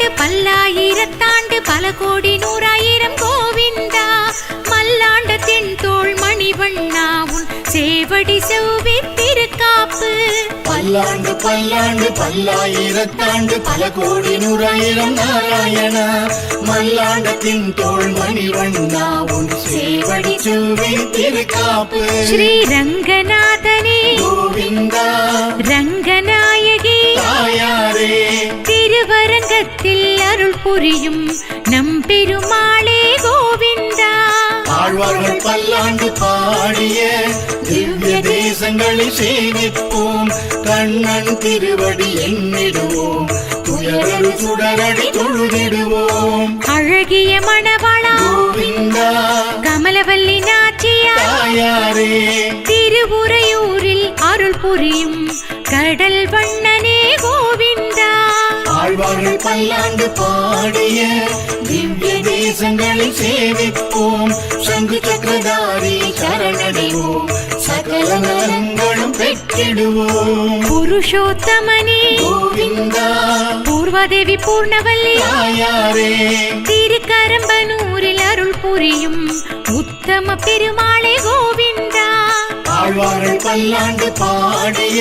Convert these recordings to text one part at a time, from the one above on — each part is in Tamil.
பல்லாண்டு பல்லாயிரத்தாண்டு பல கோடி நூறாயிரம் கோவிந்தா. மல்லாண்ட தென்தோள் மணிவண்ணா உன் சேவடி செவ்வி திருக்காப்பு. பல்லாண்டு பல்லாண்டு பல்லாயிரத்தாண்டு பல கோடி நூறாயிரம் நாராயணா. மல்லாண்டத்தின் தோள் மணிவண்ணா உன் சேவடி செவ்வி திருக்காப்பு. ஸ்ரீ ரங்கநாதனே கோவிந்தா ரங்கநாயகி தாயாரே திருவரங்கத்தில் அருள் புரியும் நம்பெருமாளே கோவிந்தா. ஆழ்வார்கள் பல்லாண்டு பாடிய திவ்ய தேசங்களில் சேவிப்போம். கண்ணன் திருவடி எண்ணிடுவோம். துயரரு சுடரடி தொழுதிடுவோம். அழகிய மணவாளா கோவிந்தா கமலவல்லி நாச்சியா தாயாரே திருவுரையூரில் அருள் புரியும் கடல் வண்ணனே கோவிந்தா. ஆழ்வார்கள் பல்லாண்டு பாடிய திவ்ய தேசங்களில் சேவிப்போம். சங்கு சக்கரதாரி சரணடைவோம். சகல நலங்களும் பெற்றிடுவோம். புருஷோத்தமனே கோவிந்தா பூர்வாதேவி பூர்ணவல்லி தாயாரே திருக்கரம்பனூரில் அருள் புரியும் உத்தம பெருமாளே கோவிந்தா. ஆழ்வார்கள் பல்லாண்டு பாடிய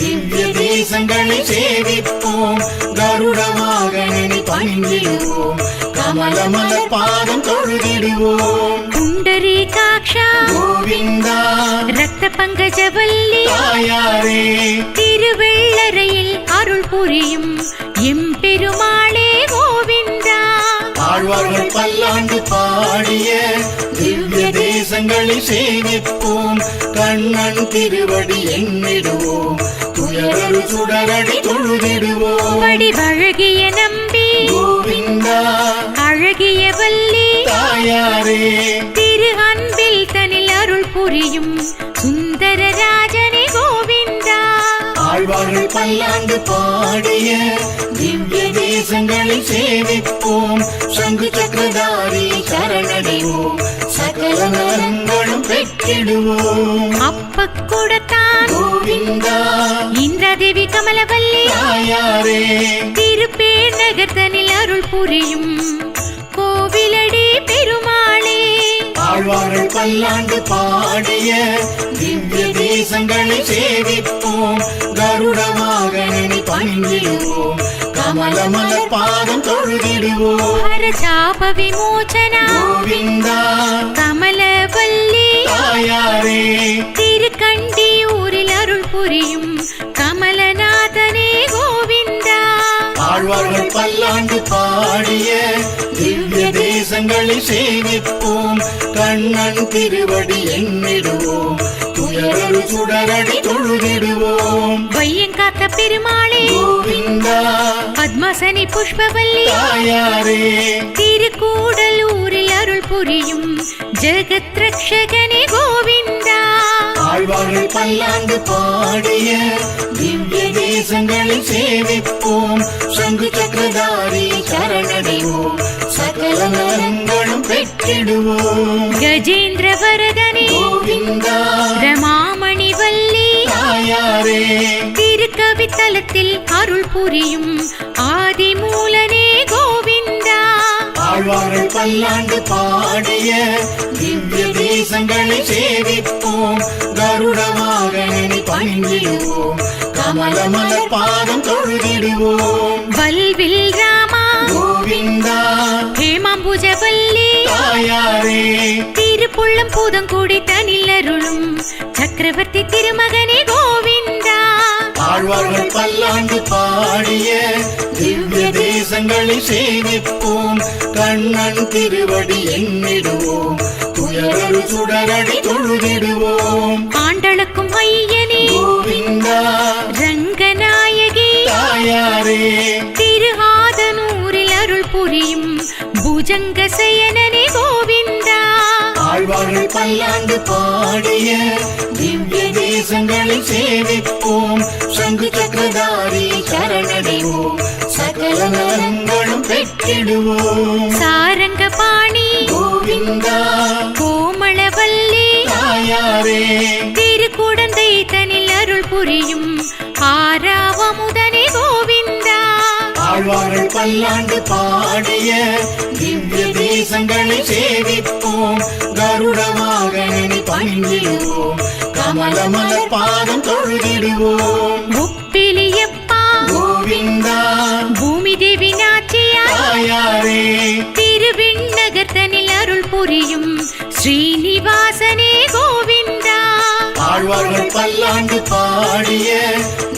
திவ்ய தேசங்களை சேவிப்போம். கருட வாகனனை பணிந்திடுவோம். கமலமலர் பாதம் தொழுதிடுவோம். புண்டரீகாக்ஷா கோவிந்தா ரத்த பங்கஜவல்லி தாயாரே திருவெள்ளரையில் அருள் புரியும் எம்பெருமாளே கோவிந்தா. ஆழ்வார்கள் பல்லாண்டு பாடிய திவ்ய தேசங்களில் சேவிப்போம். கண்ணன் திருவடி எண்ணிடுவோம். துயரரு சுடரடி தொழுதிடுவோம். வடிவழகிய நம்பி கோவிந்தா அழகிய வல்லி தாயாரே திரு அன்பில் தனில் அருள் புரியும் சுந்தரராஜனே கோவிந்தா. ஆழ்வார்கள் பல்லாண்டு பாடிய திவ்ய தேசங்களில் சேவிப்போம். சங்கு சக்கரதாரி சரணடைவோம். சகல நலங்களும் பெற்றிடுவோம். அப்பக்குடத்தான் கோவிந்தா இந்திராதேவி கமலவல்லி தாயாரே திருப்பேர் நகர் தனில் அருள் புரியும் கோவிலடி பெருமாளே. ஆழ்வார்கள் பல்லாண்டு பாடிய திவ்ய தேசங்களை சேவிப்போம். கருட வாகனனை பணிந்திடுவோம். கமலமலர் பாதம் தொழுதிடுவோம். ஹரசாப விமோசனா கோவிந்தா கமலவல்லி தாயாரே திருக்கண்டியூரில் அருள் புரியும் கமலநாதனே கோவிந்தா. ஆழ்வார்கள் பல்லாண்டு பாடிய திவ்ய தேசங்களில் சேவிப்போம். கண்ணன் திருவடி எண்ணிடுவோம். துயரரு சுடரடி தொழுதிடுவோம். வையங்காத்த பெருமாளே கோவிந்தா பத்மசனி புஷ்பவல்லி தாயாரே திருக்கூடலூரில் அருள் புரியும் ஜெகத் ரக்ஷகனே கோவிந்தா. ஆழ்வார்கள் பல்லாண்டு பாடிய திவ்ய தேசங்களில் சேவிப்போம். சங்கு சக்கரதாரி சரணடைவோம். சகல நலங்களும் பெற்றிடுவோம். கஜேந்திர வரதனே கோவிந்தா ரமாமணி வல்லி தாயாரே திருக்கவித்தலத்தில் அருள் புரியும் ஆதிமூலனே கோவிந்தா. ஆழ்வார்கள் பல்லாண்டு பாடிய திவ்ய தேசங்களை சேவிப்போம். கருட வாகனனை பணிந்திடுவோம். கமலமலர் பாதம் தொழுதிடுவோம். வல்வில் ராமா கோவிந்தா ஹேமாம்புஜவல்லி தாயாரே திருப்புள்ளம் பூதங்குடி தனில் அருளும் சக்கரவர்த்தி திருமகனே கோவிந்தா. ஆழ்வார்கள் பல்லாண்டு பாடிய திவ்ய தேசங்களில் சேவிப்போம். கண்ணன் திருவடி எண்ணிடுவோம். துயரரு சுடரடி தொழுதிடுவோம். ஆண்டளக்கும் ஐயனே கோவிந்தா ரங்கநாயகி தாயாரே திரு ஆதனூரில் அருள் புரியும் புஜங்க சயனனே கோவிந்தா. ஆழ்வார்கள் பல்லாண்டு பாடிய திவ்ய தேசங்களில் சேவிப்போம். சங்கு சக்கரதாரி சரணடைவோம். சகல நலங்களும் பெற்றிடுவோம். சாரங்க பாணி கோவிந்தா கோமளவல்லி தாயாரே திருக்குடந்தை தனில் அருள் புரியும் ஆராவமுதனே கோவிந்தா. ஆழ்வார்கள் பல்லாண்டு பாடிய திவ்ய தேசங்களை சேவிப்போம் கருட வாகனனை பணிந்திடுவோம் கமலமலர் பாதம் தொழுதிடுவோம் ஒப்பிலியப்பா கோவிந்தா பூமி தேவி நாச்சியார் தாயாரே திருவிண்ணகர்தனில் அருள் புரியும் ஸ்ரீனிவாசனே கோவிந்தா ஆழ்வார்கள் பல்லாண்டு பாடிய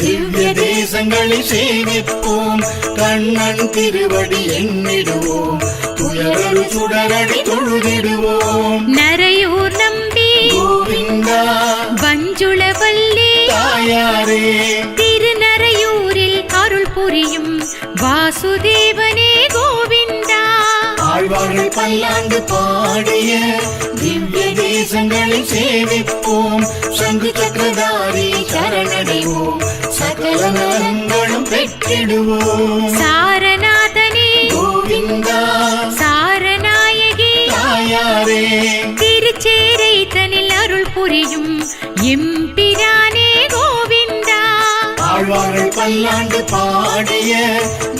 திவ்ய தேசங்களை சேவிப்போம் கண்ணன் திருவடி எண்ணிடுவோம் துயரரு சுடரடி தொழுதிடுவோம் நரையூர் நம்பி கோவிந்தா வஞ்சுளவல்லி தாயாரே திருநரையூரில் அருள் புரியும் வாசுதேவனே கோவிந்தா ஆழ்வார்கள் பல்லாண்டு பாடிய திவ்ய தேசங்களை சேவிப்போம் சங்கு சக்கரதாரி சரணடைவோம் சகல நலங்களும் பெற்றிடுவோம் சாரநாதனே கோவிந்தா சாரநாயகி தாயாரே திருச்சேரை தனில் அருள் புரியும் எம்பிரானே கோவிந்தா ஆழ்வார்கள் பல்லாண்டு பாடிய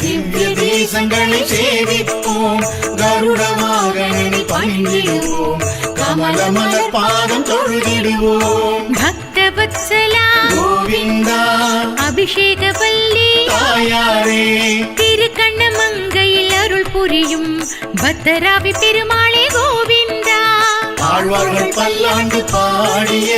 திவ்ய தேசங்களை சேவிப்போம் கருட வாகனனை பணிந்திடுவோம் கமலமலர் பாதம் தொழுதிடுவோம் பக்தவத்சலா கோவிந்தா அபிஷேகவல்லி தாயாரே திருக்கண்ணமங்கையில் அருள் புரியும் பத்தராவி பெருமாளே கோவிந்தா ஆழ்வார்கள் பல்லாண்டு பாடிய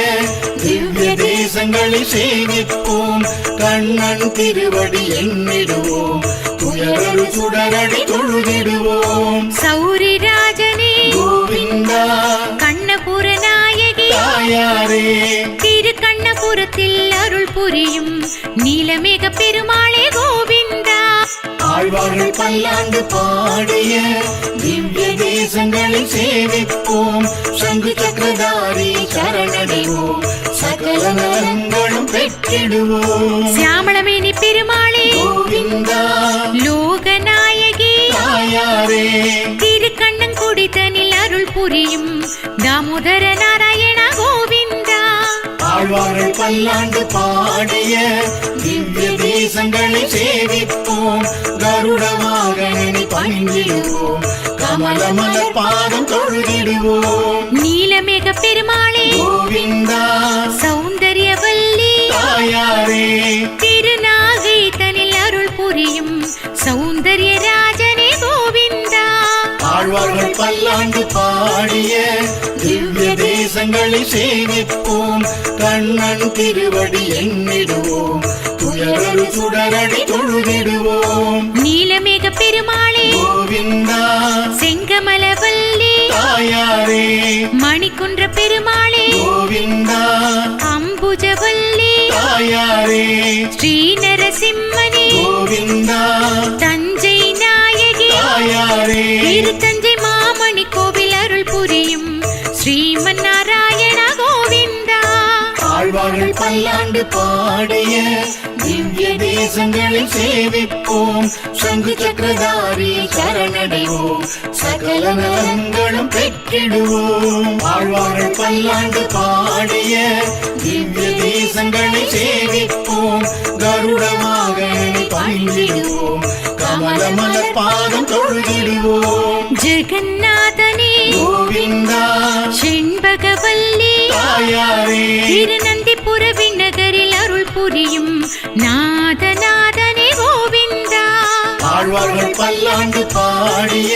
திவ்ய தேசங்களை சேவிப்போம் கண்ணன் திருவடி எண்ணிடுவோம் துயரரு சுடரடி தொழுதிடுவோம் சௌரிராஜனே கோவிந்தா கண்ணபுர நாயகி தாயாரே திருக்கண்ணபுரத்தில் அருள் புரியும் நீலமேக பெருமாளே கோவிந்தா ஆழ்வார்கள் பல்லாண்டு பாடிய திவ்ய தேசங்களை சேவிப்போம் சங்கு சக்கரதாரி சரணடைவோம் சகல நலங்களும் பெற்றிடுவோம் சியாமளமேனி பெருமாளே கோவிந்தா லோகநாயகி தாயாரே திருக்கண்ணங்குடி தனில் அருள் புரியும் தாமோதர நாராயண கோவிந்தா ஆழ்வார்கள் பல்லாண்டு பாடிய திவ்ய தேசங்களை சேவிப்போம் கருட வாகனனை பணிந்திடுவோம் கமலமலர் பாதம் தொழுதிடுவோம் நீலமேக பெருமாளே கோவிந்தா சௌந்தர்யவல்லி தாயாரே திருநாகை தனில் அருள் புரியும் சௌந்தர்ய ராஜனே கோவிந்தா ஆழ்வார்கள் பல்லாண்டு பாடிய திவ்ய தேசங்களை சேவிப்போம் கண்ணன் திருவடி எண்ணிடுவோம் துயரரு சுடரடி தொழுதிடுவோம் நீலமேக பெருமாளே கோவிந்தா செங்கமலவல்லி தாயாரே மணிக்குன்ற பெருமாளே கோவிந்தா அம்புஜவல்லி தாயாரே ஸ்ரீநரசிம்மனே கோவிந்தா தஞ்சை நாயகி தாயாரே திருத்தஞ்சை மாமணி கோவில் அருள் புரியும் ஸ்ரீமன் நாராயண கோவிந்தா ஆழ்வார்கள் பல்லாண்டு பாடிய திவ்ய தேசங்களை சேவிப்போம் சங்கு சக்கரதாரி சரணடைவோம் சகல நலங்களும் பெற்றிடுவோம் ஆழ்வார்கள் பல்லாண்டு பாடிய திவ்ய தேசங்களை சேவிப்போம் கருட வாகனனை பணிந்திடுவோம் கமலமலர் பாதம் தொழுதிடுவோம் ஜெகநாதனே கோவிந்தா செண்பகவல்லி தாயாரே திருநந்திபுர விண்ணகரில் அருள் புரியும் நாதநாதனே கோவிந்தா ஆழ்வார்கள் பல்லாண்டு பாடிய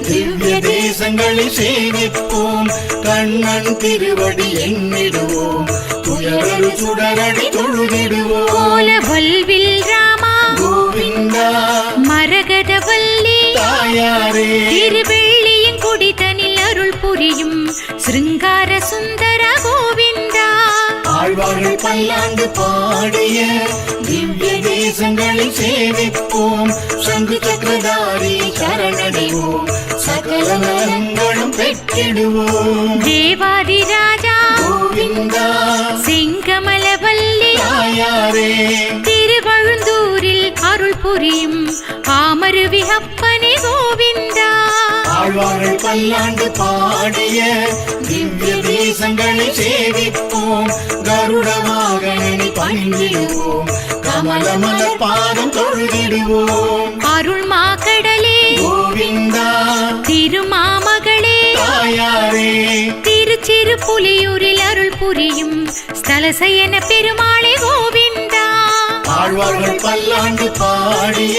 திவ்ய தேசங்களை சேவிப்போம் கண்ணன் திருவடி எண்ணிடுவோம் துயரரு சுடரடி தொழுதிடுவோம் கோலவல்வில் ராமா கோவிந்தா மரகதவல்லி தாயாரே திருவெள்ளியின் குடிதனில் அருள் புரியும் சிருங்கார சுந்தர கோவிந்தா ஆழ்வார்கள் பல்லாண்டு பாடிய திவ்ய தேசங்களை சேவிப்போம் சங்கு சக்கரதாரி சரணடைவோம் சகல நலங்களும் பெற்றிடுவோம் தேவாதி ராஜா கோவிந்தா செங்கமலவல்லி தாயாரே திருவழுந்தூரில் அருள் புரியும் ஆமருவி அப்பனே கோவிந்தா ஆழ்வார்கள் பல்லாண்டு பாடிய திவ்ய தேசங்களை சேவிப்போம் கருட வாகனனை பணிந்திடுவோம் கமலமலர் பாதம் தொழுதிடுவோம். அருள் மாகடலே கோவிந்தா திருமாமகளே தாயாரே திருச்சிறு புலியூரில் அருள் புரியும் ஸ்தலசயன பெருமாளே கோவிந்தா. ஆழ்வார்கள் பல்லாண்டு பாடிய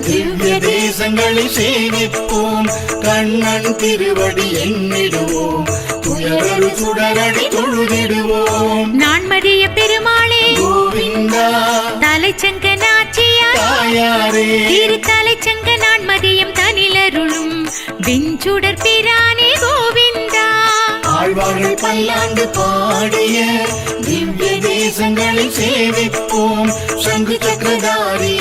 திவ்ய தேசங்களை சேவிப்போம். கண்ணன் திருவடி எண்ணிடுவோம். துயரரு சுடரடி தொழுதிடுவோம். நான்மறிய பெருமாளே கோவிந்தா தலைச்சங்க நாச்சியார் தாயாரே திரு தலைச்சங்க நான்மதியம் தனிலருளும் வெஞ்சுடர் பிரானே கோவிந்தா. ஆழ்வார்கள் பல்லாண்டு பாடிய திவ்ய தேசங்களை சேவிப்போம். சங்கு சக்கரதாரி